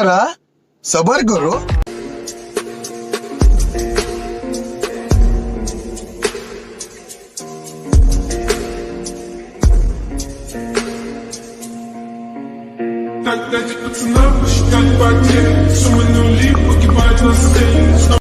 जरा सबर करो. Так, дайте пацанам посчитать потери. Суммы нули, погибают на сцене.